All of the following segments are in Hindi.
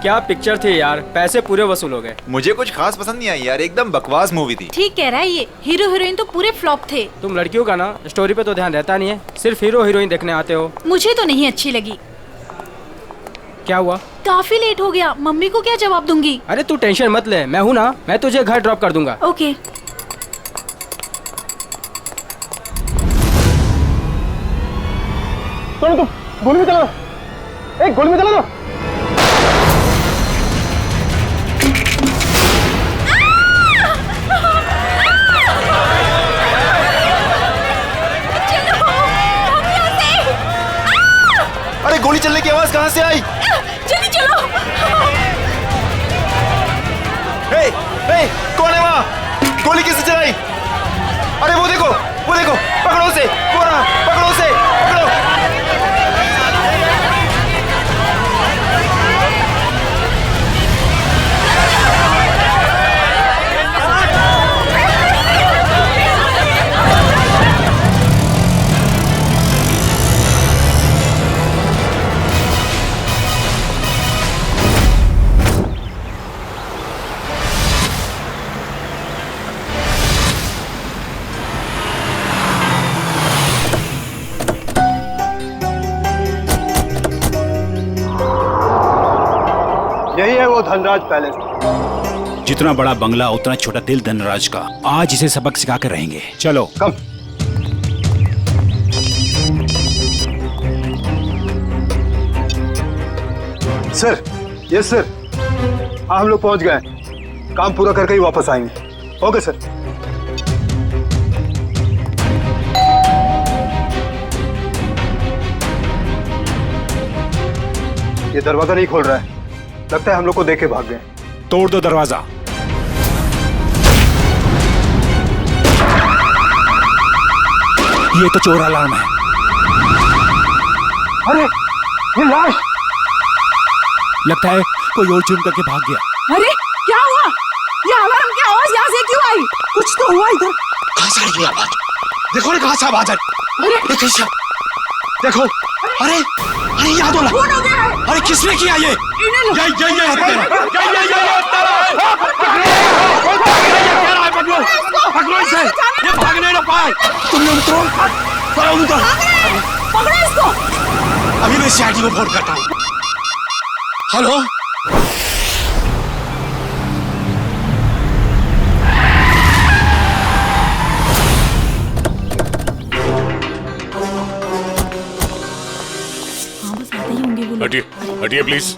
क्या पिक्चर थी यार, पैसे पूरे वसूल हो गए। मुझे कुछ खास पसंद नहीं आई यार, एकदम बकवास मूवी थी। ठीक कह रहा है ये, हीरो हीरोइन तो पूरे फ्लॉप थे। तुम लड़कियों का ना स्टोरी पे तो ध्यान रहता नहीं है, सिर्फ हीरो हीरोइन देखने आते हो। मुझे तो नहीं अच्छी लगी। क्या हुआ? काफी लेट हो गया, मम्मी को क्या जवाब दूंगी? अरे तू टेंशन मत ले, मैं हूँ ना, मैं तुझे घर ड्रॉप कर दूंगा। ओके। तो गोली में चला दो, एक गोली में चला दो। अरे गोली चलने की आवाज कहाँ से आई? जल्दी चलो। हे, कौन है वहाँ? गोली किसने चलाई? अरे वो देखो, पकड़ो उसे, वो रहा, पकड़ो उसे, पकड़ो। यही है वो धनराज पैलेस। जितना बड़ा बंगला उतना छोटा दिल धनराज का। आज इसे सबक सिखा कर रहेंगे। चलो कम। Sir, yes sir. हाँ हम लोग पहुंच गए, काम पूरा करके ही वापस आएंगे। Okay sir. ये दरवाजा नहीं खोल रहा है, लगता है हम लोग को देख के भाग गए। तोड़ दो दरवाजा। ये तो चोर अलार्म है। अरे ये लाश! लगता है कोई और जुर्म करके भाग गया। अरे क्या हुआ? ये अलार्म की आवाज यहाँ से क्यों आई? कुछ तो हुआ इधर। कहाँ से आई ये आवाज? देखो ना कहाँ से आवाज आई। अरे कैसा? देखो, अरे याद हो कौन हो गया है? अरे किसने किया ये? पकड़ो इसे, ये भागने ना पाए। तुम लोग उतरो, पकड़ो इसको। अभी मैं सीआईडी को फोन करता हूँ। हेलो, हटिए हटिए प्लीज।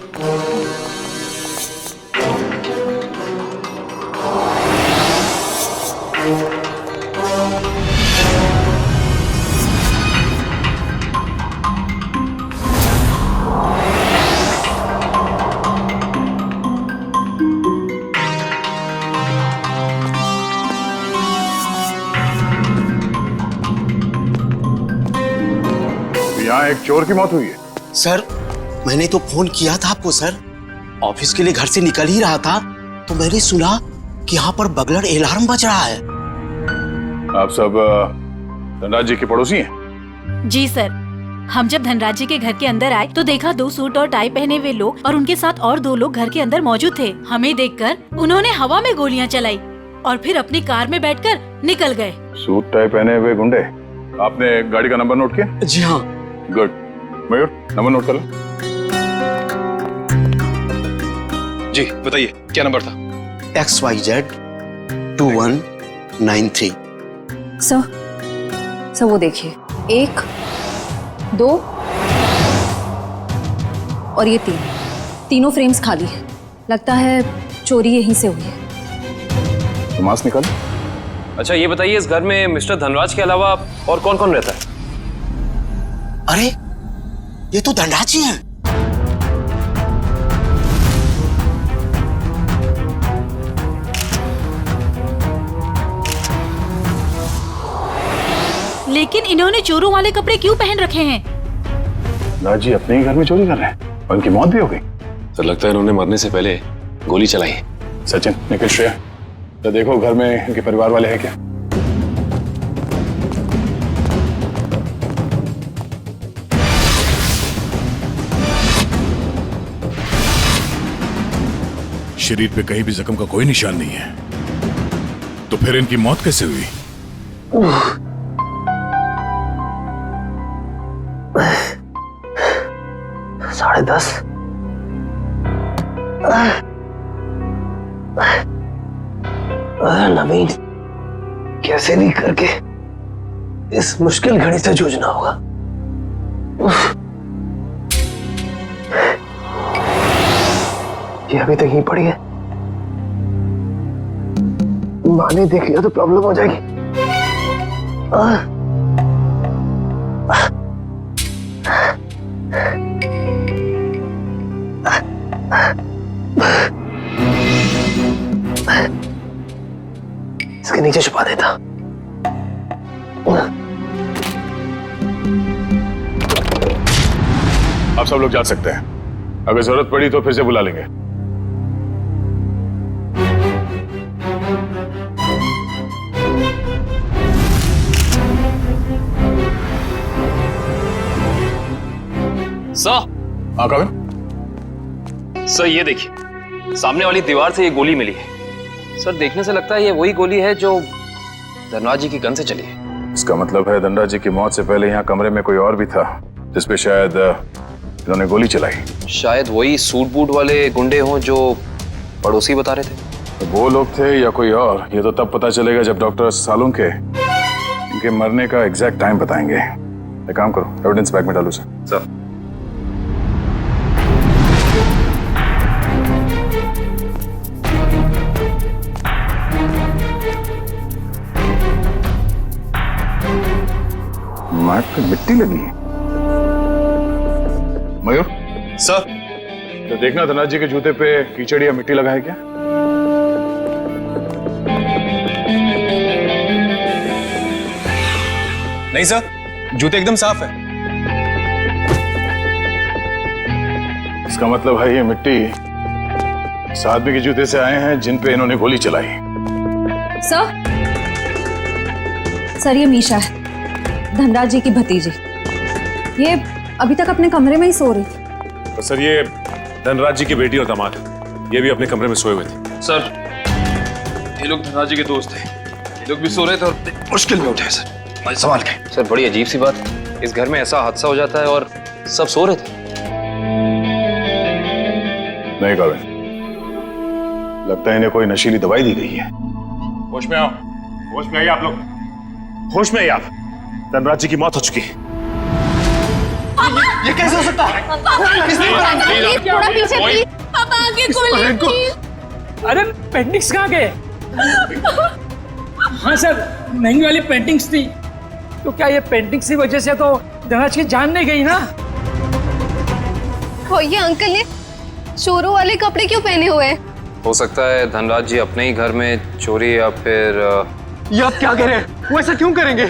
यहाँ एक चोर की मौत हुई है। सर मैंने तो फोन किया था आपको सर। ऑफिस के लिए घर से निकल ही रहा था तो मैंने सुना कि यहाँ पर बगलर अलार्म बज रहा है। आप सब धनराज जी के पड़ोसी हैं? जी सर, हम जब धनराज जी के घर के अंदर आए तो देखा 2 सूट और टाई पहने हुए लोग और उनके साथ और 2 लोग घर के अंदर मौजूद थे। हमें देखकर उन्होंने हवा में गोलियां चलाई और फिर अपनी कार में बैठकर निकल गए। सूट टाई पहने हुए गुंडे। आपने गाड़ी का नंबर नोट किया? जी हाँ। गुड। मयूर नंबर नोट कर लो। जी बताइए क्या नंबर था? XYZ 2193। सर वो देखिए, 1 2 और ये 3 तीनों फ्रेम्स खाली है। लगता है चोरी यहीं से हुई है। तो मास्क निकालो। अच्छा ये बताइए इस घर में मिस्टर धनराज के अलावा और कौन कौन रहता है? अरे ये तो धनराज जी हैं। लेकिन इन्होंने चोरों वाले कपड़े क्यों पहन रखे हैं? धनराज जी अपने ही घर में चोरी कर रहे हैं। उनकी मौत भी हो गई। सर लगता है इन्होंने मरने से पहले गोली चलाई है। सचिन, निखिल, श्रेया, तो देखो घर में इनके परिवार वाले हैं क्या? शरीर पे कहीं भी जख्म का कोई निशान नहीं है, तो फिर इनकी मौत कैसे हुई? साढ़े 10। नवीन, कैसे भी करके इस मुश्किल घड़ी से जूझना होगा। ये अभी तक यहीं पड़ी है, माँ ने देख लिया तो प्रॉब्लम हो जाएगी। इसके नीचे छुपा देता। आप सब लोग जा सकते हैं, अगर जरूरत पड़ी तो फिर से बुला लेंगे। सर, हाँ कविन? सर ये देखिए, सामने वाली दीवार से ये गोली मिली है। सर देखने से लगता है ये वही गोली है जो धनराज जी की गन से चली है। इसका मतलब है धनराज जी की मौत से पहले यहाँ कमरे में कोई और भी था जिसपे शायद इन्होंने गोली चलाई। शायद वही सूट बूट वाले गुंडे हों जो पड़ोसी बता रहे थे। तो वो लोग थे या कोई और, ये तो तब पता चलेगा जब डॉक्टर सालुंके के इनके मरने का एग्जैक्ट टाइम बताएंगे। एक काम करो, एविडेंस बैग में डालो सर। मैट पे मिट्टी लगी है। मयूर सर, तो देखना धनराज जी के जूते पे कीचड़ या मिट्टी लगा है क्या? नहीं सर, जूते एकदम साफ है। इसका मतलब है ये मिट्टी इस आदमी के जूते से आए हैं जिन पे इन्होंने गोली चलाई। सर ये मीशा है, धनराज जी की भतीजी। ये अभी तक अपने कमरे में ही सो रही थी। तो सर ये धनराज जी की बेटी और दामाद, ये भी अपने कमरे में सोए हुए थे। सर ये लोग धनराज जी के दोस्त थे, ये लोग भी सो रहे थे और मुश्किल में उठे सर। संभाल के। सर बड़ी अजीब सी बात, इस घर में ऐसा हादसा हो जाता है और सब सो रहे थे। नहीं कविन, लगता है इन्हें कोई नशीली दवाई दी गई है। होश में आओ, होश में आइए आप लोग, होश में आइए आप। धनराज जी की मौत हो चुकी है। ये कैसे हो सकता है? थोड़ा पीछे प्लीज। पापा आगे खोलिए। अरे पेंटिंग्स कहाँ गए? हाँ सर, महंगी वाली पेंटिंग्स थी। तो क्या ये पेंटिंग्स की वजह से तो धनराज की जान नहीं गई ना? और ये अंकल ने चोरों वाले कपड़े क्यों पहने हुए हैं? हो सकता है धनराज जी अपने ही घर में चोरी या फिर ये आप क्या कह रहे हैं? वो ऐसा क्यों करेंगे?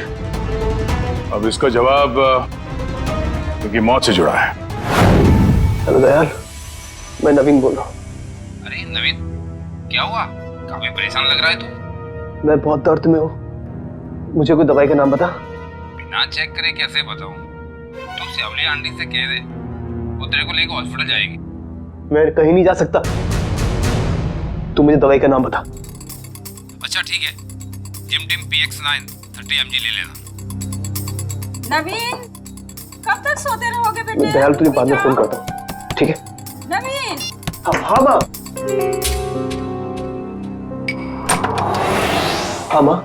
अब इसका जवाब उनकी मौत से जुड़ा है। हेलो दयाल, मैं नवीन बोल रहा हूँ। अरे नवीन, क्या हुआ? काफी परेशान लग रहा है तू। मैं बहुत दर्द में हूँ, मुझे कोई दवाई का नाम बता। बिना चेक करे कैसे बताऊं? तू सेवली आंटी से कह दे, वो तेरे को लेकर हॉस्पिटल जाएगी। मैं कहीं नहीं जा सकता, तू मुझे दवाई का नाम बता। अच्छा ठीक है, जिम टिम PX9 30 mg ले लेना। नवीन, कब तक सोते रहोगे बेटे? मैं दयाल तुझे बाद में फोन करता हूँ, ठीक है? नवीन। हाँ माँ। हाँ माँ।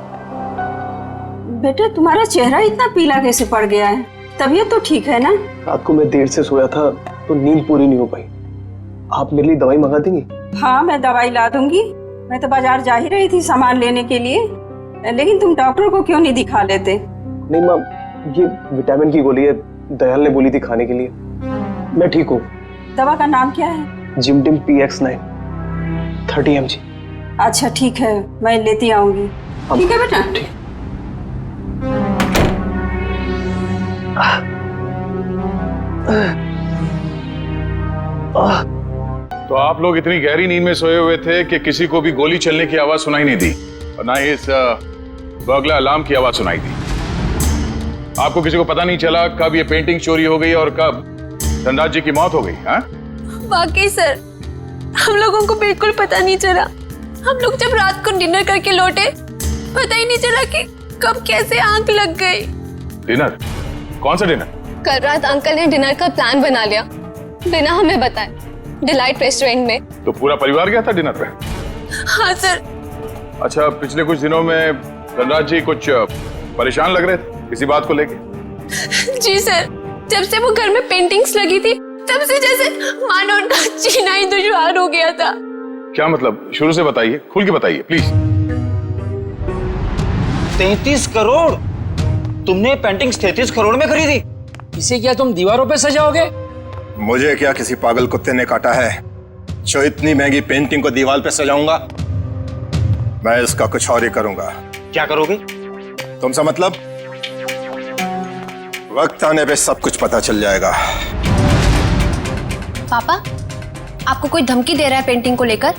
बेटे तुम्हारा चेहरा इतना पीला कैसे पड़ गया है? तबीयत तो ठीक है ना? रात को मैं देर से सोया था तो नींद पूरी नहीं हो पाई। आप मेरे लिए दवाई मंगा देंगी? हाँ मैं दवाई ला दूंगी। मैं तो बाजार जा ही रही थी सामान लेने के लिए, लेकिन तुम डॉक्टर को क्यों नहीं दिखा लेते? नहीं माँ, ये विटामिन की गोली है, दयाल ने बोली थी खाने के लिए। मैं ठीक हूँ। दवा का नाम क्या है? जिमटिम PX9 30 mg। अच्छा ठीक है, मैं लेती आऊंगी। ठीक है बेटा। तो आप लोग इतनी गहरी नींद में सोए हुए थे कि किसी को भी गोली चलने की आवाज सुनाई नहीं दी और ना ही इस बर्गला अलार्म की आवाज सुनाई दी। आपको किसी को पता नहीं चला कब ये पेंटिंग चोरी हो गई और कब धनराज जी की मौत हो गई? हाँ? वाकई सर, हम लोगों को बिल्कुल पता नहीं चला। हम लोग जब रात को डिनर करके लौटे, पता ही नहीं चला कि कब कैसे आंख लग गई। डिनर? कौन सा डिनर? कल रात अंकल ने डिनर का प्लान बना लिया बिना हमें बताए, डिलाइट रेस्टोरेंट में। तो पूरा परिवार गया था डिनर पे? हाँ सर। अच्छा, पिछले कुछ दिनों में धनराज जी कुछ परेशान लग रहे थे किसी बात को लेके? जी सर, जब से वो घर में पेंटिंग्स लगी थी तब से जैसे मानो उनका जीना ही दुश्वार हो गया था। क्या मतलब? शुरू से बताइए, खुल के बताइए प्लीज। 33 करोड़? तुमने पेंटिंग्स 33 करोड़ में खरीदी? इसे क्या तुम दीवारों पे सजाओगे? मुझे क्या किसी पागल कुत्ते ने काटा है जो इतनी महंगी पेंटिंग को दीवार पे सजाऊंगा? मैं इसका कुछ और ही करूंगा। क्या करोगे? तुमसे मतलब? वक्त आने पे सब कुछ पता चल जाएगा। पापा, आपको कोई धमकी दे रहा है पेंटिंग को लेकर?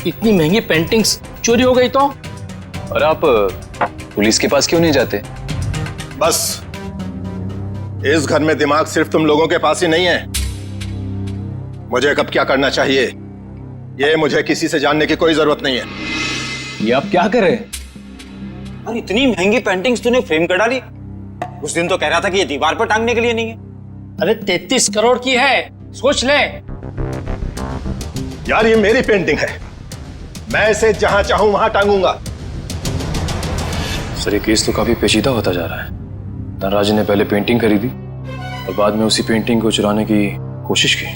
इतनी महंगी पेंटिंग्स चोरी हो गई तो? और आप पुलिस के पास क्यों नहीं जाते? बस, इस घर में दिमाग सिर्फ तुम लोगों के पास ही नहीं है। मुझे कब क्या करना चाहिए ये मुझे किसी से जानने की कोई जरूरत नहीं है। ये आप क्या कर रहे हैं? और इतनी महंगी पेंटिंग्स तूने फ्रेम कर डाली? उस दिन तो कह रहा था कि ये दीवार पर टांगने के लिए नहीं है। अरे 33 करोड़ की है, सोच ले। यार ये मेरी पेंटिंग है, मैं इसे जहां चाहूं वहां टांगूंगा। सर, ये केस तो काफी पेचीदा होता जा रहा है। धनराज ने पहले पेंटिंग खरीदी और बाद में उसी पेंटिंग को चुराने की कोशिश की।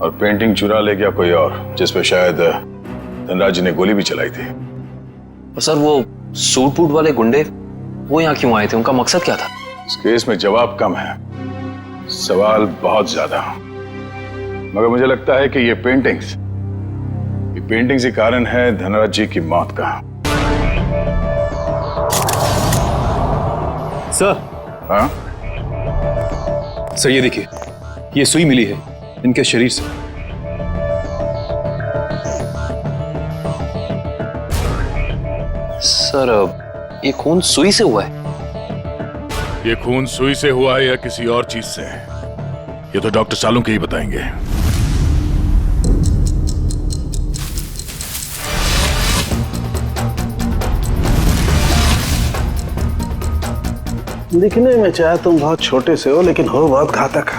और पेंटिंग चुरा ले गया कोई और, जिसपे शायद धनराज ने गोली भी चलाई थी। और सर, वो सूट बूट वाले गुंडे वो यहाँ क्यों आए थे? उनका मकसद क्या था? इस केस में जवाब कम है, सवाल बहुत ज्यादा। मगर मुझे लगता है कि ये पेंटिंग्स ही कारण है धनराज जी की मौत का। सर। हाँ? सर ये देखिए, ये सुई मिली है इनके शरीर से। सर, ये खून सुई से हुआ है? ये खून सुई से हुआ है या किसी और चीज से, ये तो डॉक्टर सालुंके ही बताएंगे। दिखने में चाहे तुम बहुत छोटे से हो, लेकिन हो बहुत घातक।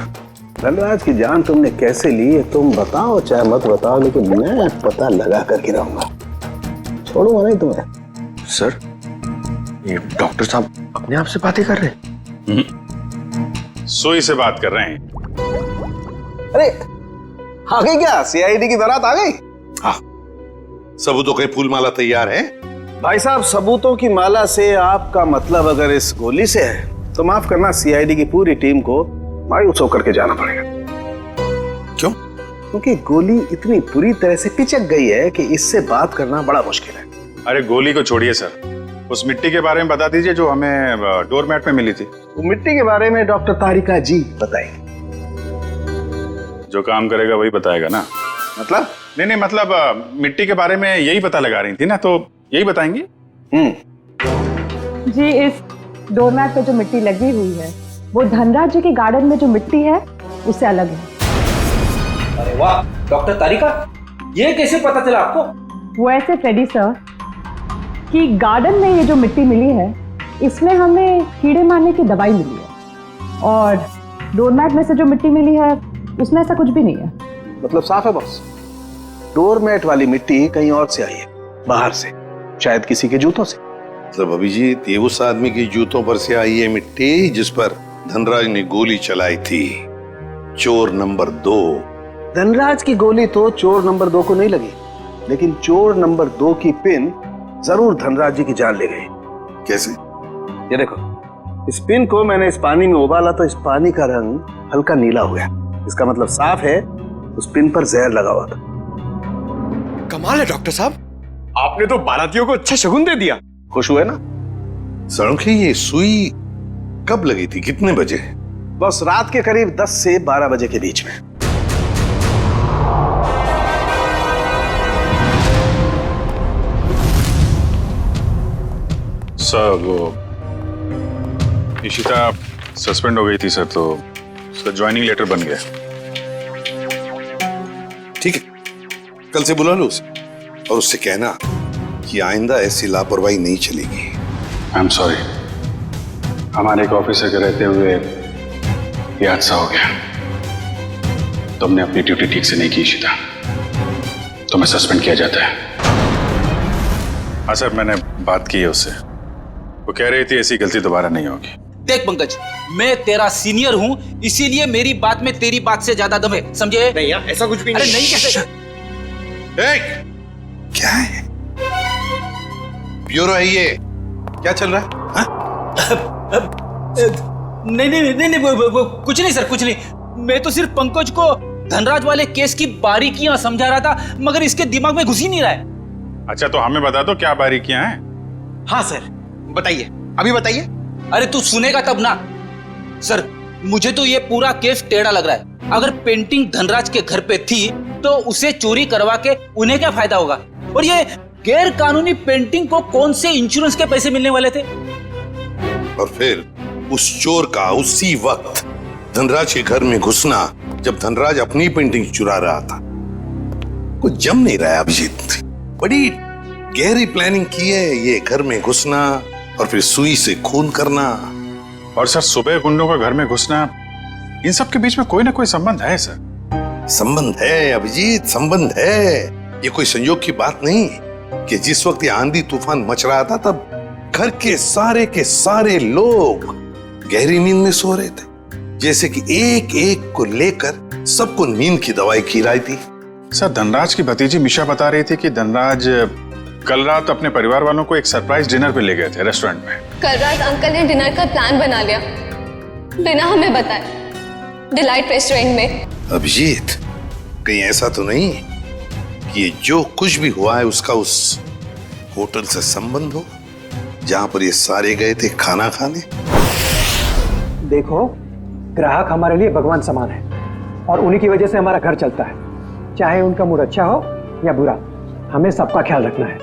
धनराज की जान तुमने कैसे ली है तुम बताओ चाहे मत बताओ, लेकिन मैं पता लगा कर गिराऊंगा, छोड़ूंगा नहीं तुम्हें। सर, ये डॉक्टर साहब अपने आप से बातें कर रहे हैं? सुई से बात कर रहे हैं। अरे आ गई क्या? सीआईडी की बारात आ गई? हाँ, सबूतों के फूल माला तैयार है। भाई साहब, सबूतों की माला से आपका मतलब अगर इस गोली से है तो माफ करना, सीआईडी की पूरी टीम को मायूस होकर के जाना पड़ेगा। क्यों? क्योंकि गोली इतनी बुरी तरह से पिचक गई है कि इससे बात करना बड़ा मुश्किल है। अरे गोली को छोड़िए सर, उस मिट्टी के बारे में बता दीजिए जो हमें डोरमैट में मिली थी। वो मिट्टी के बारे में डॉक्टर तारिका जी बताएंगे। जो काम करेगा वही बताएगा ना? मतलब? नहीं, मतलब मिट्टी के बारे में यही पता लगा रही थी ना, तो यही बताएंगे। जी, इस डोरमैट पे जो मिट्टी लगी हुई है वो धनराज जी के गार्डन में जो मिट्टी है उससे अलग है। अरे वाह डॉक्टर तारिका, ये कैसे पता चला आपको? वो ऐसे फ्रेडी सर कि गार्डन में ये जो मिट्टी मिली है इसमें हमें कीड़े मारने की दवाई मिली है, और डोरमैट में से जो मिट्टी मिली है उसमें ऐसा कुछ भी नहीं है। मतलब साफ है बॉस, डोरमैट वाली मिट्टी कहीं और से आई है, बाहर से, शायद किसी के जूतों से। मतलब अभिजीत, ये उस आदमी की जूतों पर से आई है मिट्टी जिस पर धनराज ने गोली चलाई थी, चोर नंबर 2। धनराज की गोली तो चोर नंबर 2 को नहीं लगी, लेकिन चोर नंबर 2 की पिन जरूर धनराज जी की जान ले गई। कैसे? ये देखो, इस पिन को मैंने इस पानी में उबाला तो इस पानी का रंग हल्का नीला हो गया। इसका मतलब साफ है उस पिन पर जहर लगा हुआ था। कमाल है डॉक्टर साहब, आपने तो बारातियों को अच्छा शगुन दे दिया। खुश हुए ना? सालुंखे, ये सुई कब लगी थी, कितने बजे? बस रात के करीब 10 से 12 बजे के बीच में। सर, वो इशिता सस्पेंड हो गई थी सर, तो उसका ज्वाइनिंग लेटर बन गया। ठीक है, कल से बुला लो उसे और उससे कहना कि आइंदा ऐसी लापरवाही नहीं चलेगी। आई एम सॉरी, हमारे एक ऑफिसर के रहते हुए ये हादसा हो गया। तुमने अपनी ड्यूटी ठीक से नहीं की इशिता, तुम्हें सस्पेंड किया जाता है। हाँ सर, मैंने बात की है उससे, वो कह रही थी ऐसी गलती दोबारा नहीं होगी। देख पंकज, मैं तेरा सीनियर हूं, इसीलिए मेरी बात में तेरी बात से ज्यादा दम है, समझे? नहीं यार, ऐसा कुछ भी अरे नहीं कैसे? क्या है? ब्यूरो है ये, क्या चल रहा है? नहीं, कुछ नहीं सर, कुछ नहीं। मैं तो सिर्फ पंकज को धनराज वाले केस की बारीकियां समझा रहा था, मगर इसके दिमाग में घुस ही नहीं रहा है। अच्छा, तो हमें बता दो क्या बारीकियां हैं। हाँ सर, बताइए, अभी बताइए। अरे तू सुनेगा तब ना। सर, मुझे तो ये पूरा केस टेढ़ा लग रहा है। अगर पेंटिंग धनराज के घर पे थी तो उसे चोरी करवा के उन्हें क्या फायदा होगा? और ये गैर कानूनी पेंटिंग को कौन से इंश्योरेंस के पैसे मिलने वाले थे? और फिर उस चोर का उसी वक्त धनराज के घर में घुसना, जब धनराज अपनी पेंटिंग चुरा रहा था। कुछ जम नहीं रहा है अभिजीत। बड़ी गहरी प्लानिंग की है ये घर में घुसना और फिर सुई से खून करना। और सर, सुबह गुंडों का घर में घुसना, इन सब के बीच में कोई ना कोई संबंध है सर। संबंध है अभिजीत, संबंध है। ये कोई संयोग की बात नहीं कि जिस वक्त ये आंधी तूफान मच रहा था तब घर के सारे लोग गहरी नींद में सो रहे थे, जैसे कि एक एक को लेकर सबको नींद की दवाई खिलाई थी। सर, धनराज की भतीजी मिशा बता रही थी कि धनराज कल रात अपने परिवार वालों को एक सरप्राइज डिनर पे ले गए थे रेस्टोरेंट में। कल रात अंकल ने डिनर का प्लान बना लिया बिना हमें बताए, डिलाइट रेस्टोरेंट में। अभिजीत, कहीं ऐसा तो नहीं कि ये जो कुछ भी हुआ है उसका उस होटल से संबंध हो जहां पर ये सारे गए थे खाना खाने? देखो, ग्राहक हमारे लिए भगवान समान है और उन्हीं की वजह से हमारा घर चलता है। चाहे उनका मूड अच्छा हो या बुरा, हमें सबका ख्याल रखना है।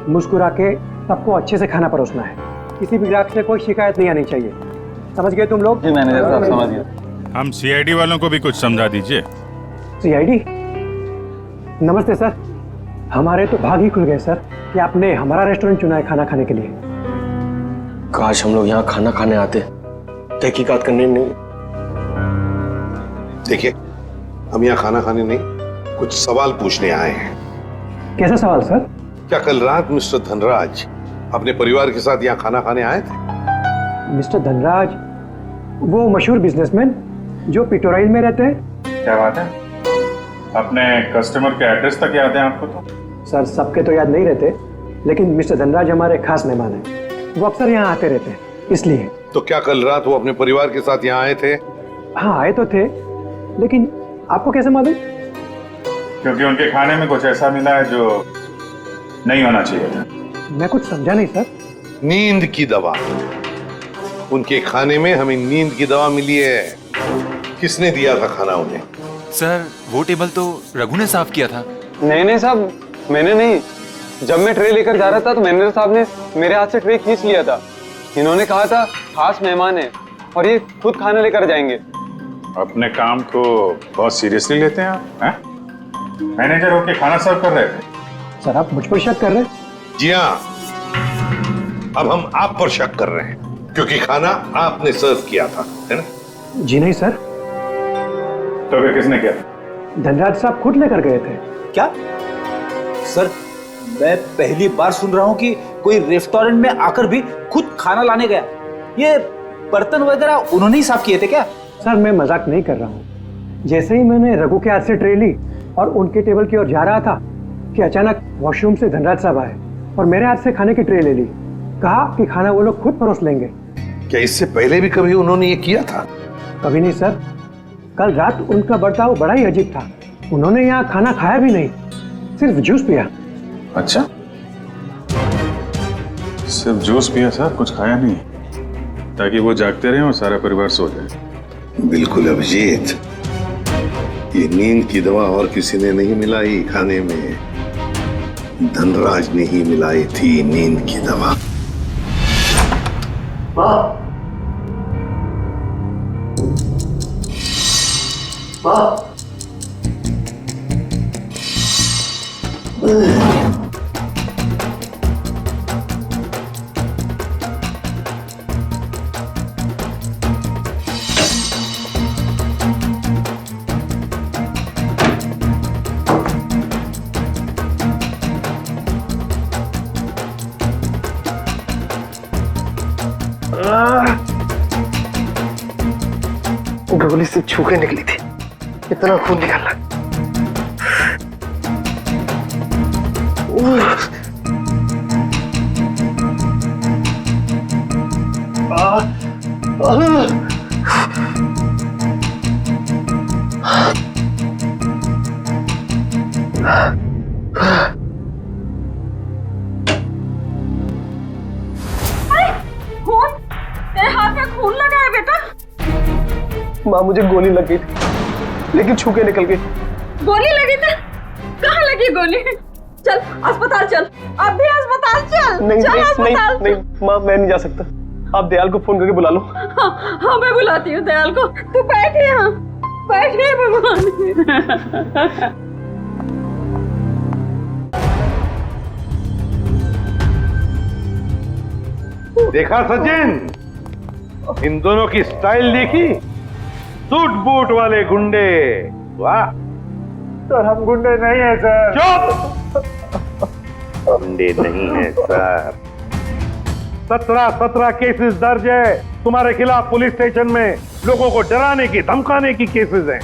मुस्कुरा के सबको अच्छे से खाना परोसना है। किसी भी ग्राहक से कोई शिकायत नहीं आनी चाहिए। समझ गए तुम लोग? जी मैनेजर साहब, समझ गया। हम सीआईडी वालों को भी कुछ समझा दीजिए। सीआईडी? नमस्ते सर। हमारे तो भाग ही खुल गए सर कि आपने हमारा रेस्टोरेंट चुना है खाना खाने के लिए। काश हम लोग यहाँ खाना खाने आते, तहकीकात करने नहीं। देखिए, हम यहाँ खाना खाने नहीं, कुछ सवाल पूछने आए हैं। कैसा सवाल सर? क्या कल रात मिस्टर धनराज अपने परिवार के साथ यहाँ खाना खाने आए थे? मिस्टर धनराज, वो मशहूर बिजनेसमैन जो पिटोराइल में रहते हैं। क्या बात है? अपने कस्टमर के एड्रेस तक याद है आपको? तो सर, सबके तो याद नहीं रहते, लेकिन मिस्टर धनराज हमारे खास मेहमान हैं। वो अक्सर यहाँ आते रहते हैं, इसलिए। तो क्या कल रात वो अपने परिवार के साथ यहाँ आए थे? हाँ, आए तो थे, लेकिन आपको कैसे मालूम? क्योंकि उनके खाने में कुछ ऐसा मिला है जो नहीं होना चाहिए था। मैं कुछ समझा नहीं सर। नींद की दवा। उनके खाने में हमें नींद की दवा मिली है। किसने दिया था खाना उन्हें? सर, वो टेबल तो रघु ने साफ किया था। नहीं साहब, मैंने नहीं। जब मैं ट्रे लेकर जा रहा था तो मैनेजर साहब ने मेरे हाथ से ट्रे खींच लिया था। इन्होंने कहा था खास मेहमान है और ये खुद खाना लेकर जाएंगे। अपने काम को बहुत सीरियसली लेते हैं आप, हैं? मैनेजर होके खाना सर्व कर रहे थे। सर, आप मुझ पर शक कर रहे हैं? जी हाँ, अब हम आप पर शक कर रहे हैं क्योंकि खाना आपने सर्व किया था, है ना? जी नहीं सर। तो फिर किसने किया? धनराज साहब खुद लेकर गए थे। क्या? सर, मैं पहली बार सुन रहा हूँ कि कोई रेस्टोरेंट में आकर भी खुद खाना लाने गया। ये बर्तन वगैरह उन्होंने ही साफ किए थे क्या? सर, मैं मजाक नहीं कर रहा हूँ। जैसे ही मैंने रघु के हाथ से ट्रे ली और उनके टेबल की ओर जा रहा था कि अचानक वॉशरूम से धनराज साहब आए और मेरे हाथ से खाने की ट्रे ले ली। कहा कि खाना वो लोग खुद परोस लेंगे। क्या इससे पहले भी कभी उन्होंने ये किया था? कभी नहीं सर। कल रात उनका बर्ताव बड़ा ही अजीब था। उन्होंने यहाँ खाना खाया भी नहीं, सिर्फ जूस पिया। अच्छा, सिर्फ जूस पिया सर, कुछ खाया नहीं, ताकि वो जागते रहे और सारा परिवार सो जाए। बिल्कुल अभिजीत, ये नींद की दवा और किसी ने नहीं मिलाई खाने में। धनराज ने ही मिलाई थी नींद की दवा। गोली से छू के निकली थी, इतना खून निकला। खून, तेरे हाथ में खून लगा है बेटा। माँ मुझे गोली लग गई थी, लेकिन छू के निकल गई। गोली लगी थी? कहाँ लगी गोली? चल अस्पताल चल, अब भी अस्पताल चल। नहीं चल नहीं अस्पताल। नहीं माँ, मैं नहीं जा सकता। आप दयाल को फोन करके बुला लो। हाँ मैं बुलाती हूँ दयाल को। तू बैठे यहाँ, बैठे भगवान। देखा सचिन, इन दोनों की स्टाइल देखी? सूट बूट वाले गुंडे। वाह सर, हम गुंडे नहीं है सर। चुप! गुंडे नहीं है सर। 17 केसेस दर्ज है तुम्हारे खिलाफ पुलिस स्टेशन में। लोगों को डराने की धमकाने की केसेस हैं।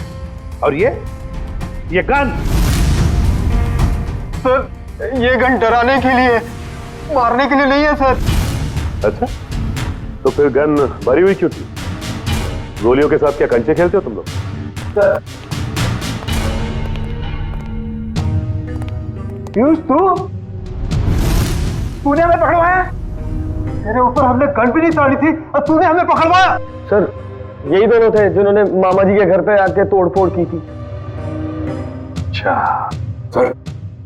और ये गन? सर, ये गन डराने के लिए, मारने के लिए नहीं है सर। अच्छा, तो फिर गन भरी हुई क्यों थी? गोलियों के साथ क्या कंचे खेलते हो तुम लोग? सर, पीयूष तूने हमें पकड़वाया? तेरे ऊपर हमने गन भी नहीं चढ़ी थी और तूने हमें पकड़वाया? सर, यही दोनों थे जिन्होंने मामा जी के घर पे आके तोड़फोड़ की थी। अच्छा सर,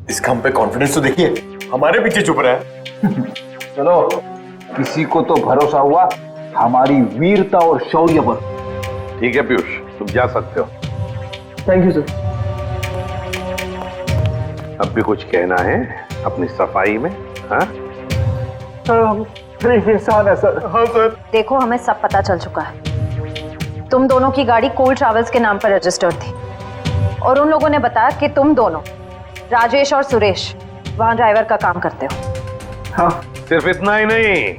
इसका हम पे कॉन्फिडेंस तो देखिए, हमारे पीछे चुप रहा है। चलो, किसी को तो भरोसा हुआ हमारी वीरता और शौर्य पर। ठीक है पीयूष, तुम जा सकते हो। Thank you sir. अब भी कुछ कहना है अपनी सफाई में? हाँ सर, हम गरीब इंसान है सर। हाँ सर। देखो, हमें सब पता चल चुका है। तुम दोनों की गाड़ी कोल ट्रैवल्स के नाम पर रजिस्टर्ड थी और उन लोगों ने बताया कि तुम दोनों, राजेश और सुरेश, वहां ड्राइवर का काम करते हो। हाँ, सिर्फ इतना ही नहीं,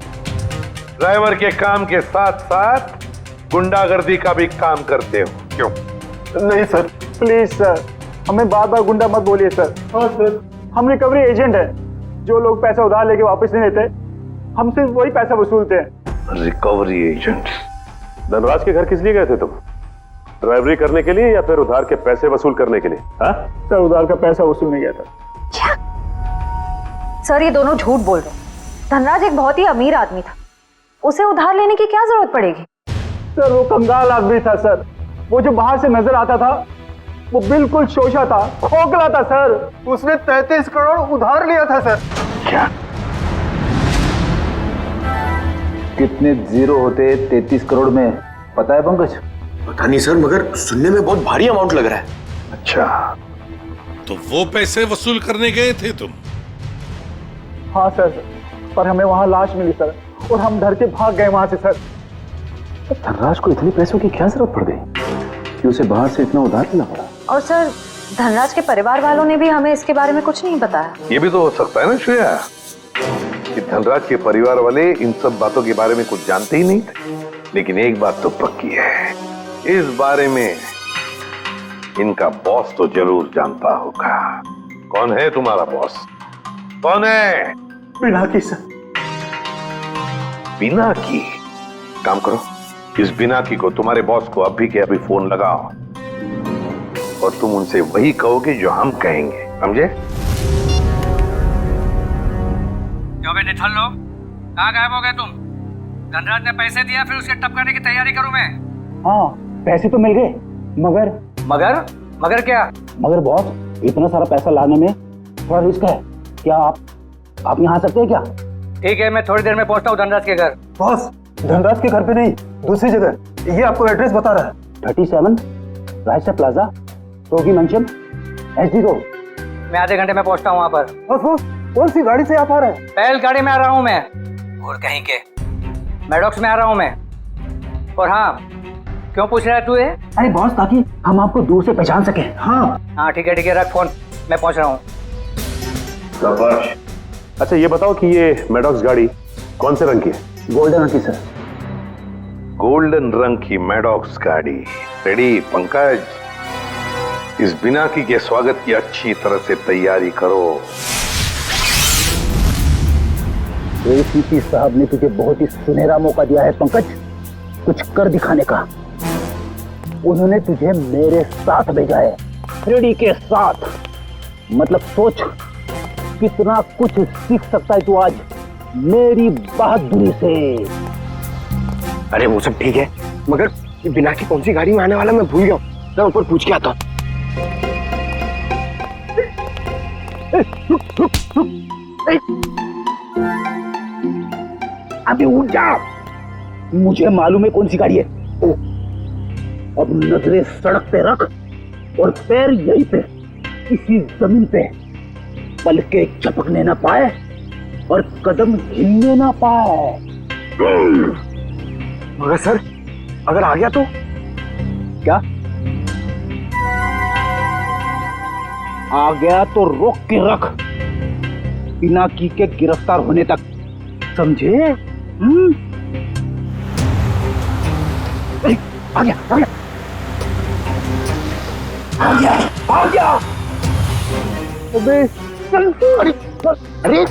ड्राइवर के काम के साथ साथ गुंडागर्दी का भी काम करते हो। क्यों? नहीं सर, प्लीज सर, हमें बार बार गुंडा मत बोलिए सर। हाँ सर, हम रिकवरी एजेंट है। जो लोग पैसा उधार लेके वापस नहीं लेते, हम सिर्फ वही पैसा वसूलते हैं। Recovery agent? धनराज के घर किस लिए गए थे तुम? ड्राइवरी करने के लिए या फिर उधार के पैसे वसूल करने के लिए? हाँ सर, उधार का पैसा वसूलने गया था। क्या? सर, ये दोनों झूठ बोल रहे हैं। धनराज एक बहुत ही अमीर आदमी था, उसे उधार लेने की क्या जरूरत पड़ेगी? सर, वो कंगाल आदमी था सर। वो जो बाहर से नजर आता था, वो बिल्कुल शोषा था, खोखला था सर। उसने 33 करोड़ उधार लिया था सर। क्या? कितने जीरो होते 33 करोड़ में, पता है पंकज? पता नहीं सर, मगर सुनने में बहुत भारी अमाउंट लग रहा है। अच्छा, तो वो पैसे वसूल करने गए थे तुम? हाँ सर, पर हमें वहां लाश मिली सर और हम डर के भाग गए वहां से सर। धनराज को इतने पैसों की क्या जरूरत पड़ गई कि उसे बाहर से इतना उधार लेना पड़ा? और सर, धनराज के परिवार वालों ने भी हमें इसके बारे में कुछ नहीं बताया। ये भी तो हो सकता है ना श्रेया, कि धनराज के परिवार वाले इन सब बातों के बारे में कुछ जानते ही नहीं थे। लेकिन एक बात तो पक्की है, इस बारे में इनका बॉस तो जरूर जानता होगा। कौन है तुम्हारा बॉस? कौन है? पिनाकी सर। पिनाकी? काम करो, इस पिनाकी को, तुम्हारे बॉस को अभी के अभी फोन लगाओ और तुम उनसे वही कहोगे जो हम कहेंगे, समझे? क्यों बे निठल्ल लोग, कहाँ गायब हो गए तुम? धनराज ने पैसे दिया, फिर उसके टपकाने की तैयारी करूं मैं। हाँ, पैसे तो मिल गए, मगर क्या? मगर बॉस, इतना सारा पैसा लाने में थोड़ा रिस्क है। क्या आप यहाँ आ सकते हैं क्या? ठीक है, मैं थोड़ी देर में पहुंचता हूँ धनराज के घर। बॉस, धनराज के घर पे नहीं, दूसरी जगह। ये आपको एड्रेस बता रहा है। 37 रायसा प्लाजा, रोगी मंचन, SD रोड। मैं आधे घंटे में पहुंचता हूँ वहाँ पर। बॉस, कौन सी गाड़ी से आप आ रहे हैं? पहल गाड़ी में आ रहा हूँ मैं। और कहीं के मैडॉक्स में आ रहा हूँ मैं। और हाँ, क्यों पूछ रहा है तू ये? अरे बॉस, ताकि हम आपको दूर से पहचान सके। हाँ ठीक है, रख फोन, मैं पहुंच रहा हूँ। अच्छा, ये बताओ कि ये मैडॉक्स गाड़ी कौन से रंग की है? गोल्डन रंग की सर। गोल्डन रंग की मैडॉक्स गाड़ी। रेडी पंकज, इस बिनाकी के स्वागत की अच्छी तरह से तैयारी करो। एसीपी साहब ने तुझे बहुत ही सुनहरा मौका दिया है पंकज, कुछ कर दिखाने का। उन्होंने तुझे मेरे साथ भेजा है, रेडी के साथ। मतलब सोच कितना कुछ सीख सकता है तू आज मेरी बहादुरी से। अरे वो सब ठीक है, मगर बिना की कौन सी गाड़ी में आने वाला मैं भूल गया हूँ। मैं ऊपर पूछ के आता हूँ। अभी उठ जा, मुझे मालूम है कौन सी गाड़ी है। ओ, अब नजरें सड़क पे रख और पैर यहीं पे इसी जमीन पे, पलके झपकने ना पाए और कदम हिलने ना पाए। मगर सर अगर आ गया तो क्या? आ गया तो रोक के रख, बिना की के गिरफ्तार होने तक, समझे? आ गया आ गया आ गया आ गया। अबे चल, अरे अरे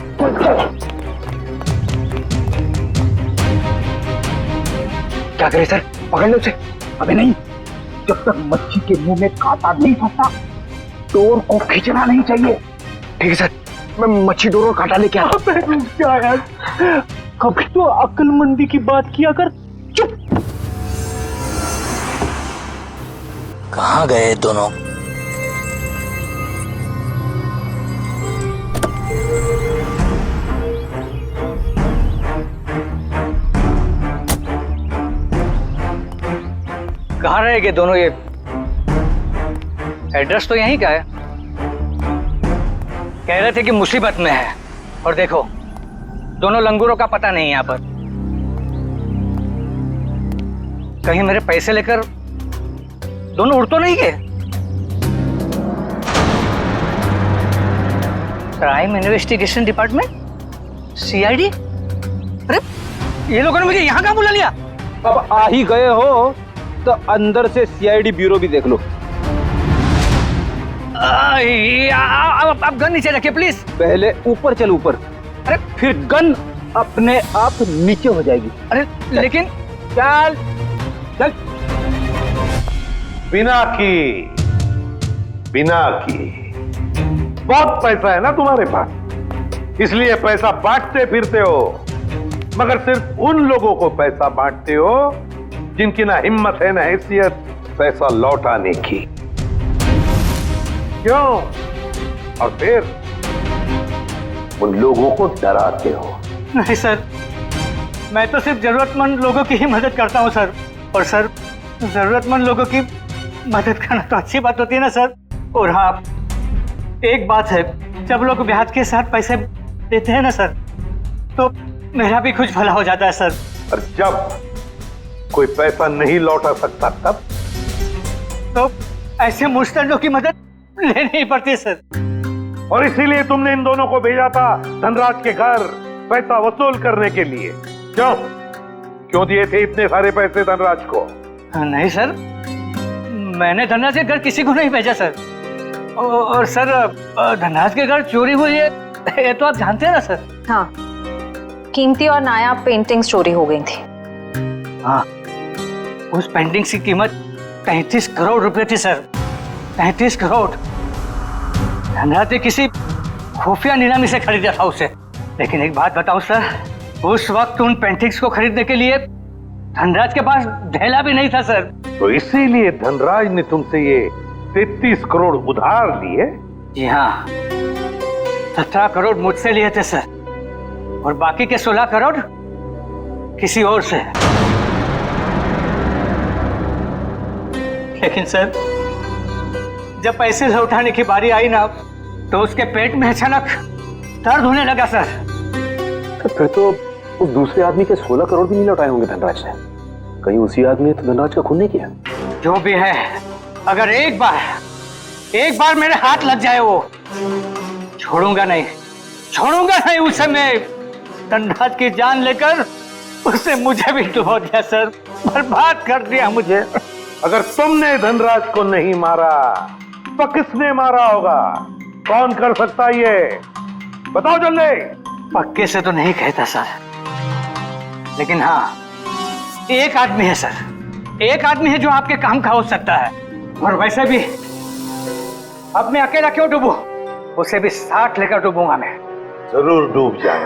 क्या करे सर, पकड़ लो उसे। अबे नहीं, जब तक मच्छी के मुंह में कांटा नहीं फंसता डोर को खींचना नहीं चाहिए। ठीक है सर, मैं मच्छी डोर और कांटा लेके आता हूं। क्या यार, कभी तो अक्लमंदी की बात किया कर। चुप। कहाँ गए दोनों? कहाँ रहेंगे दोनों? ये एड्रेस तो यहीं का है। कह रहे थे कि मुसीबत में है, और देखो दोनों लंगूरों का पता नहीं यहाँ पर। कहीं मेरे पैसे लेकर दोनों उड़ तो नहीं गए? Crime investigation department, CID? अरे ये लोगों ने मुझे यहाँ कहाँ बुला लिया? अब आ ही गए हो तो अंदर से सीआईडी ब्यूरो भी देख लो। आप गन नीचे रखिए प्लीज। पहले ऊपर चल, ऊपर। अरे फिर गन अपने आप नीचे हो जाएगी। अरे लेकिन चल चल। बिना की बहुत पैसा है ना तुम्हारे पास, इसलिए पैसा बांटते फिरते हो, मगर सिर्फ उन लोगों को पैसा बांटते हो जिनकी ना हिम्मत है ना हैसियत पैसा लौटाने की। क्यों? और फिर उन लोगों को डराते हो। नहीं सर, मैं तो सिर्फ जरूरतमंद लोगों की ही मदद करता हूँ सर। और सर, जरूरतमंद लोगों की मदद करना तो अच्छी बात होती है ना सर। और हाँ, एक बात है, जब लोग ब्याज के साथ पैसे देते हैं ना सर, तो मेरा भी कुछ भला हो जाता है सर। और जब कोई पैसा नहीं लौटा सकता तब तो ऐसे मुस्तंडों की मदद लेनी ही पड़ती है सर। और इसीलिए तुमने इन दोनों को भेजा था धनराज के घर पैसा वसूल करने के लिए। क्यों दिए थे इतने सारे पैसे धनराज को? नहीं सर, मैंने धनराज के घर किसी को नहीं भेजा सर। और सर, धनराज के घर चोरी हुई है ये तो आप जानते हैं ना सर। हाँ, कीमती और नायाब पेंटिंग्स चोरी हो गई थी। हाँ, उस पेंटिंग्स की कीमत 33 करोड़ रुपए थी सर। 33 करोड़। धनराज ने किसी खुफिया नीलामी से खरीदा था उसे। लेकिन एक बात बताऊं सर, उस वक्त उन पेंटिंग्स को खरीदने के लिए धनराज के पास ढेला भी नहीं था सर। तो इसीलिए धनराज ने तुमसे ये 33 करोड़ उधार लिए? जी हाँ, 17 करोड़ मुझसे लिए थे सर, और बाकी के 16 करोड़ किसी और से। लेकिन सर, जब पैसे लौटाने की बारी आई ना, तो उसके पेट में अचानक दर्द होने लगा सर। तो फिर तो उस दूसरे आदमी के 16 करोड़ भी नहीं लौटाए होंगे धनराज ने। कहीं उसी आदमी ने तो धनराज का खून नहीं किया? जो भी है, अगर एक बार मेरे हाथ लग जाए, वो छोड़ूंगा नहीं उसे। मैं धनराज की जान लेकर उससे मुझे भी डुबो दिया सर, बर्बाद कर दिया मुझे। अगर तुमने धनराज को नहीं मारा तो किसने मारा होगा? कौन कर सकता है ये? बताओ जल्दी। पक्के से तो नहीं कहता सर, लेकिन हाँ, एक आदमी है सर, एक आदमी है जो आपके काम का हो सकता है। और वैसे भी अब मैं अकेला क्यों डूबूं? उसे भी साथ लेकर डूबूंगा मैं। जरूर डूब जाए,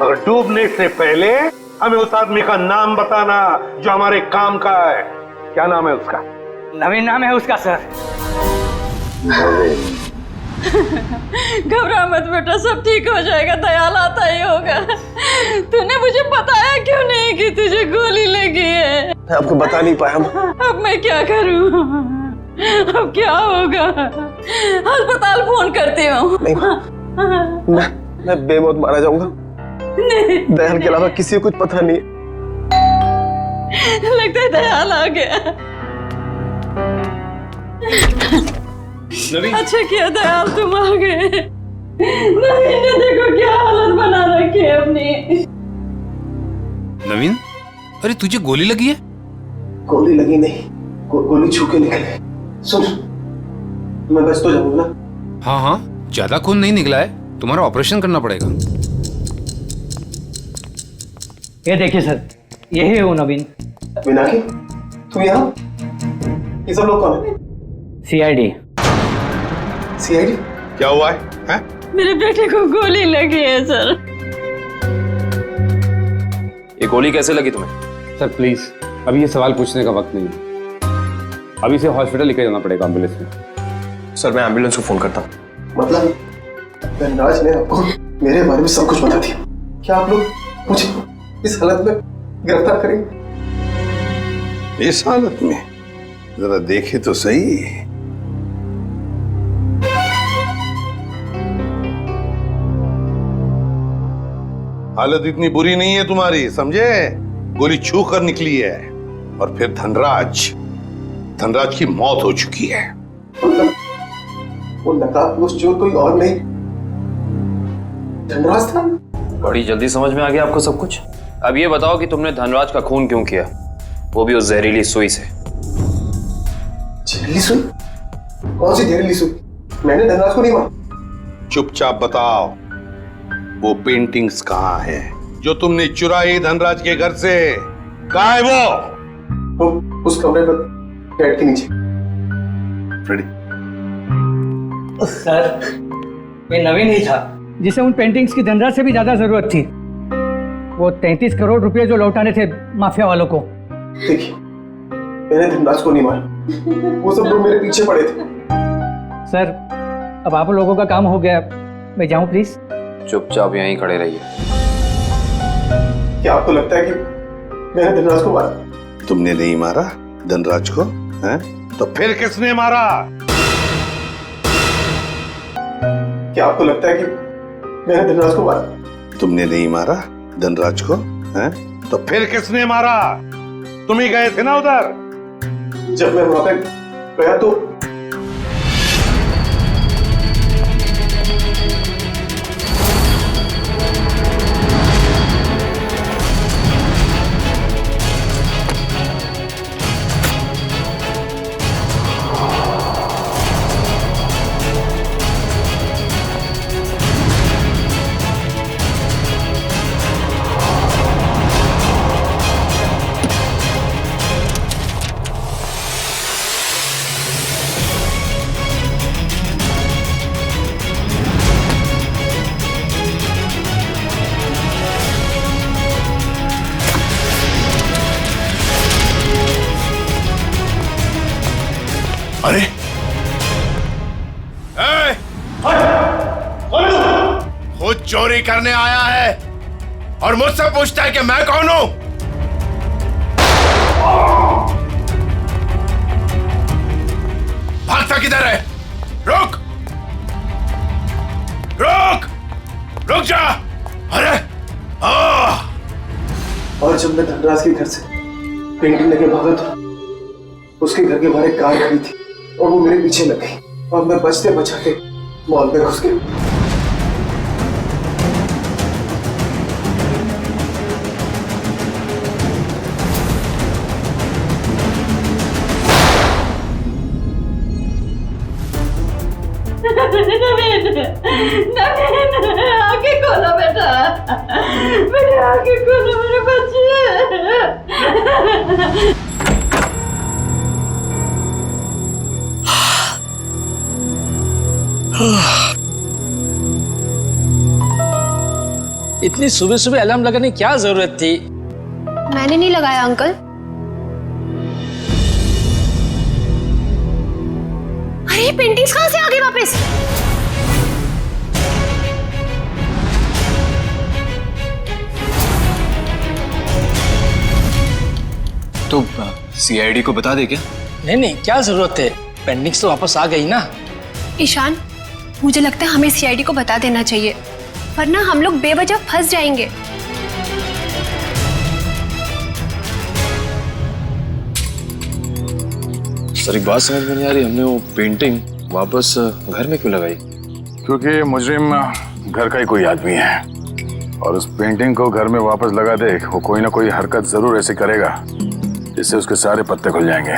मगर डूबने से पहले हमें उस आदमी का नाम बताना जो हमारे काम का है। क्या नाम है उसका? नवीन नाम है उसका सर। घबरा मत बेटा, सब ठीक हो जाएगा, दयाल आता ही होगा। तूने मुझे बताया क्यों नहीं कि तुझे गोली लगी है? मैं आपको बता नहीं पाया। अब मैं क्या करूं? अब क्या होगा? अस्पताल फोन करती हूँ। मैं बेमौत मारा जाऊंगा। दयाल के अलावा किसी को कुछ पता नहीं। लगता है दयाल आ गया। अच्छा किया दयाल तुम आ गए। नवीन ने देखो क्या हालत बना रखी है अपनी। नवीन, अरे तुझे गोली लगी है? गोली लगी नहीं, गोली छू के निकले। सुन, मैं बस तो जाऊंगा ना। हाँ हाँ, ज्यादा खून नहीं निकला है, तुम्हारा ऑपरेशन करना पड़ेगा। ये देखिए सर, यही है वो नवीन। मीनाक्षी, तुम यहाँ? ये सब लोग कौन है? सीआईडी। सीआईडी? क्या हुआ है? मेरे बेटे को गोली लगी है सर। ये गोली कैसे लगी तुम्हें? सर प्लीज, अभी ये सवाल पूछने का वक्त नहीं है। अभी इसे हॉस्पिटल लेकर जाना पड़ेगा एम्बुलेंस में। सर मैं एम्बुलेंस को फोन करता हूँ। मतलब धनराज ने आपको मेरे बारे में सब कुछ बता दिया। क्या आप लोग मुझे इस हालत में गिरफ्तार करेंगे? इस हालत में जरा देखे तो सही। हालत इतनी बुरी नहीं है तुम्हारी, समझे? गोली छू कर निकली है। और फिर धनराज की मौत हो चुकी है। वो नकाबपोश चोर कोई और नहीं, धनराज था। बड़ी जल्दी समझ में आ गया आपको सब कुछ। अब ये बताओ कि तुमने धनराज का खून क्यों किया, वो भी उस जहरीली सुई से। जहरीली सुई? कौन सी जहरीली सुई? मैंने धनराज को नहीं मारा। चुपचाप बताओ, वो पेंटिंग्स कहाँ है जो तुमने चुराई धनराज के घर से? कहाँ है वो उस कमरे पर बेड के नीचे। सर, ये नवीन ही था जिसे उन पेंटिंग्स की धनराज से भी ज्यादा जरूरत थी। वो 33 करोड़ रुपए जो लौटाने थे माफिया वालों को। देखिए, मैंने धनराज को नहीं मारा, वो सब लोग मेरे पीछे पड़े थे। सर, अब आप लोगों का काम हो गया, मैं जाऊं प्लीज? चुपचाप यहीं खड़े रहिए। क्या आपको लगता है कि मैंने धनराज को मारा? तुमने नहीं मारा धनराज को, हैं? तो फिर किसने मारा? क्या आपको लगता है कि मैंने धनराज को मारा? तुमने नहीं मारा धनराज को, हैं? तो फिर किसने मारा? तुम ही गए थे ना उधर। जब मैं वहां पे गया तो अरे खुद चोरी करने आया है और मुझसे पूछता है कि मैं कौन हूं? भागता किधर है? रुक रुक रुक जा। अरे और जब मैं धनराज के घर से पेंटिंग लेके भागा था, उसके घर के बाहर एक कार खड़ी थी और वो मेरे पीछे लग गई और मैं बचते बचाते मॉल में घुस गया। नवीन, नवीन, आंखें खोलो बेटा, मेरे आंखें खोलो मेरे बच्चे। इतनी सुबह सुबह अलार्म लगाने की क्या जरूरत थी? मैंने नहीं लगाया अंकल। अरे ये पेंटिंग्स कहां से आ गई वापस? तो सीआईडी को बता दे क्या? नहीं, क्या जरूरत है? पेंडिंग्स तो वापस आ गई ना। ईशान, मुझे लगता है हमें सीआईडी को बता देना चाहिए, वरना हम लोग बेवजह फंस जाएंगे। सर एक बात समझ में नहीं आ रही, हमने वो पेंटिंग वापस घर में क्यों लगाई? क्योंकि मुजरिम घर का ही कोई आदमी है और उस पेंटिंग को घर में वापस लगा दे, वो कोई ना कोई हरकत जरूर ऐसे करेगा जिससे उसके सारे पत्ते खुल जाएंगे।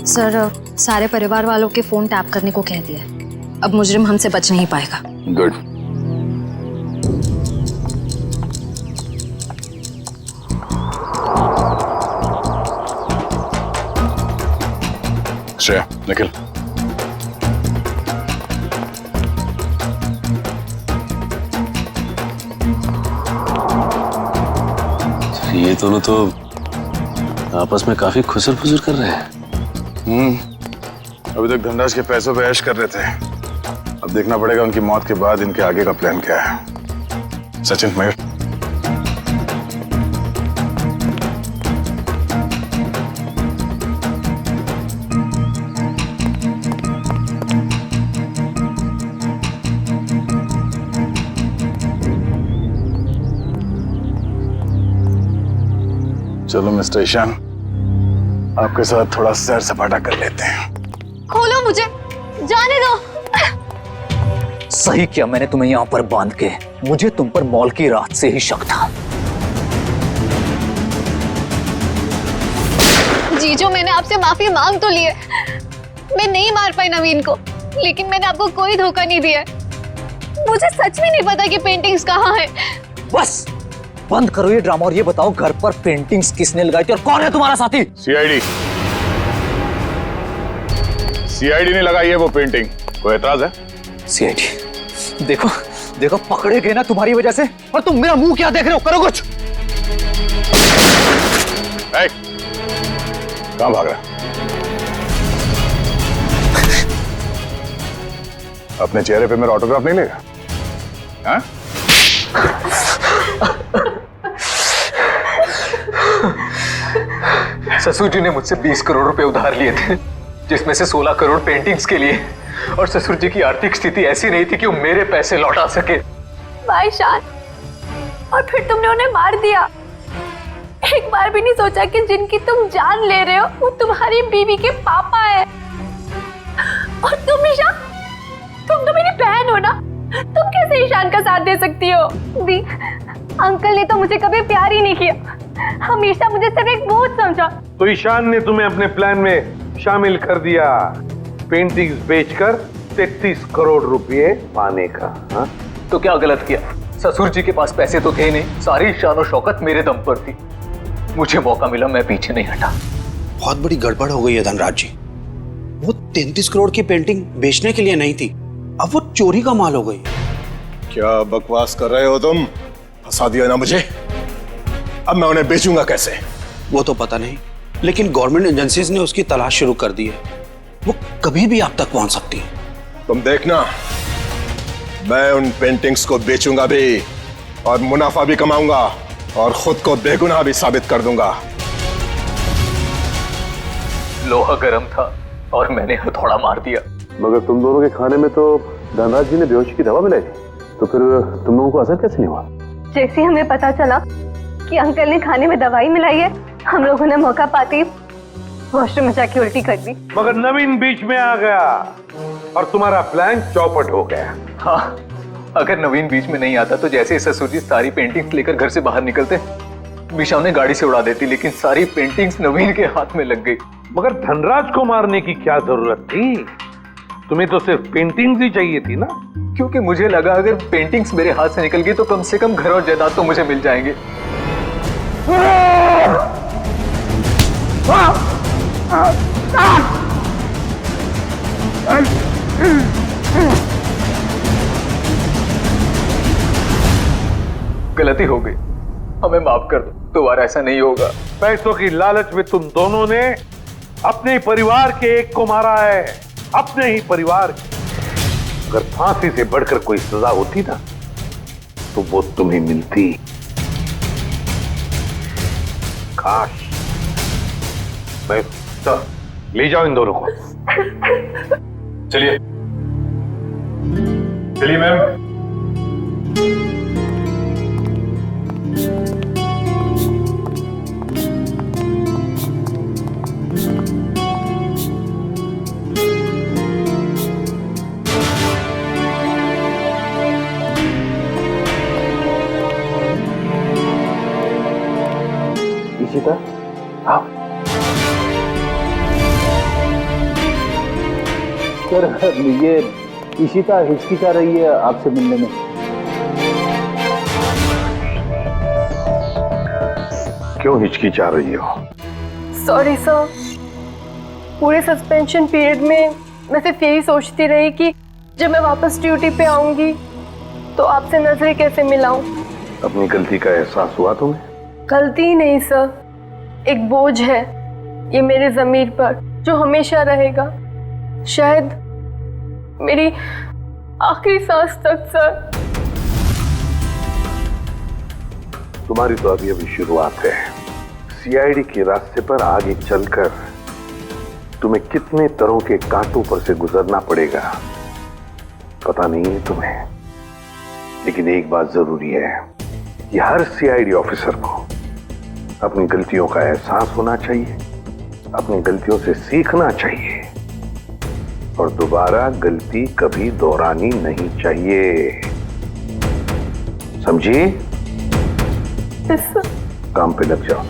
सर, सारे परिवार वालों के फोन टैप करने को कह दिया, अब मुजरिम हमसे बच नहीं पाएगा। गुड। श्रेया, निकल। ये दोनों तो आपस में काफी खुसर फुसर कर रहे हैं। अभी तक धनराज के पैसों पे ऐश कर रहे थे, अब देखना पड़ेगा उनकी मौत के बाद इनके आगे का प्लान क्या है। सचिन, मयूर, चलो मिस्टर ईशान, आपके साथ थोड़ा सैर सपाटा कर लेते हैं। खोलो मुझे, जाने दो। सही किया मैंने तुम्हें यहाँ पर बांध के, मुझे तुम पर मॉल की रात से ही शक था। जीजू, मैंने आपसे माफी मांग तो ली है, मैं नहीं मार पाई नवीन को, लेकिन मैंने आपको कोई धोखा नहीं दिया। मुझे सच में नहीं पता कि पेंटिंग्स कहाँ है। बस बंद करो ये ड्रामा और ये बताओ घर पर पेंटिंग्स किसने लगाई थी और कौन है तुम्हारा साथी? सीआईडी ने लगाई है वो पेंटिंग, कोई एतराज है? सीआईडी, देखो देखो पकड़े गए ना तुम्हारी वजह से, और तुम मेरा मुंह क्या देख रहे हो? करो कुछ। कहां भाग रहा? अपने चेहरे पे मेरा ऑटोग्राफ नहीं लेगा? हाँ? ससुर जी ने मुझसे 20 करोड़ रुपए उधार लिए थे, जिसमें से 16 करोड़ पेंटिंग्स के लिए, और ससुर जी की आर्थिक स्थिति ऐसी नहीं थी कि वो मेरे पैसे लौटा सके। भाई शान, और फिर तुमने उन्हें मार दिया। एक बार भी नहीं सोचा कि जिनकी तुम जान ले रहे हो वो तुम्हारी बीवी के पापा है। और तुम ईशान, तुम तो मेरी बहन हो ना, तुम कैसे ईशान का साथ दे सकती हो? दी, अंकल ने तो मुझे कभी प्यार ही नहीं किया, हमेशा मुझे सिर्फ एक बोझ समझा। तो ईशान ने तुम्हें अपने प्लान में शामिल कर दिया, पेंटिंग्स बेचकर 33 करोड़ रुपए पाने का। हा? तो क्या गलत किया? ससुर जी के पास पैसे तो थे नहीं, सारी शान और शौकत मेरे दम पर थी। मुझे मौका मिला, मैं पीछे नहीं हटा। बहुत बड़ी गड़बड़ हो गई है धनराज जी। वो 33 करोड़ की पेंटिंग बेचने के लिए नहीं थी, अब वो चोरी का माल हो गई। क्या बकवास कर रहे हो तुम? फंसा दिया ना मुझे, अब मैं उन्हें बेचूंगा कैसे? वो तो पता नहीं, लेकिन गवर्नमेंट एजेंसीज ने उसकी तलाश शुरू कर दी है, वो कभी भी आप तक पहुंच सकती है। तुम देखना, मैं उन पेंटिंग्स को बेचूंगा भी और मुनाफा भी कमाऊंगा और खुद को बेगुनाह भी साबित कर दूंगा। लोहा गर्म था और मैंने हथौड़ा मार दिया। मगर तुम दोनों के खाने में तो धनराज जी ने बेहोशी की दवा मिलाई, तो फिर तुम लोगों को असर कैसे नहीं हुआ? जैसे हमें पता चला कि अंकल ने खाने में दवाई मिलाई है, हम लोगों ने मौका पाते वॉशरूम में जाके उल्टी कर दी। मगर नवीन बीच में आ गया और तुम्हारा प्लान चौपट हो गया। हाँ, अगर नवीन बीच में नहीं आता तो जैसे ही ससुर जी सारी पेंटिंग्स लेकर घर से बाहर निकलते, मीशा उन्हें गाड़ी से उड़ा देती, लेकिन सारी पेंटिंग्स नवीन के हाथ में लग गई। मगर धनराज को मारने की क्या जरूरत थी? तुम्हें तो सिर्फ पेंटिंग्स ही चाहिए थी ना? क्योंकि मुझे लगा अगर पेंटिंग्स मेरे हाथ से निकल गई तो कम से कम घर और जायदाद तो मुझे मिल जाएंगे। गलती हो गई, हमें माफ कर दो, दोबारा ऐसा नहीं होगा। पैसों की लालच में तुम दोनों ने अपने ही परिवार के एक को मारा है, अपने ही परिवार के। अगर फांसी से बढ़कर कोई सजा होती ना तो वो तुम्हें मिलती। काश मैं ले जाओ इन दोनों को। चलिए चलिए मैम। इशिता, हाँ सर, ये इशिता हिचकिचा रही है आपसे मिलने में। क्यों हिचकिचा रही हो? सॉरी सर, पूरे सस्पेंशन पीरियड में मैं सिर्फ यही सोचती रही कि जब मैं वापस ड्यूटी पे आऊंगी तो आपसे नजरें कैसे मिलाऊं। अपनी गलती का एहसास हुआ तुम्हें? गलती नहीं सर, एक बोझ है ये मेरे ज़मीर पर जो हमेशा रहेगा, शायद मेरी आखिरी सांस तक सर। तुम्हारी तो अभी अभी शुरुआत है। सीआईडी के रास्ते पर आगे चलकर तुम्हें कितने तरह के कांटों पर से गुजरना पड़ेगा पता नहीं है तुम्हें, लेकिन एक बात जरूरी है कि हर सीआईडी ऑफिसर को अपनी गलतियों का एहसास होना चाहिए, अपनी गलतियों से सीखना चाहिए और दोबारा गलती कभी दोहरानी नहीं चाहिए। समझी? काम पे लग जाओ।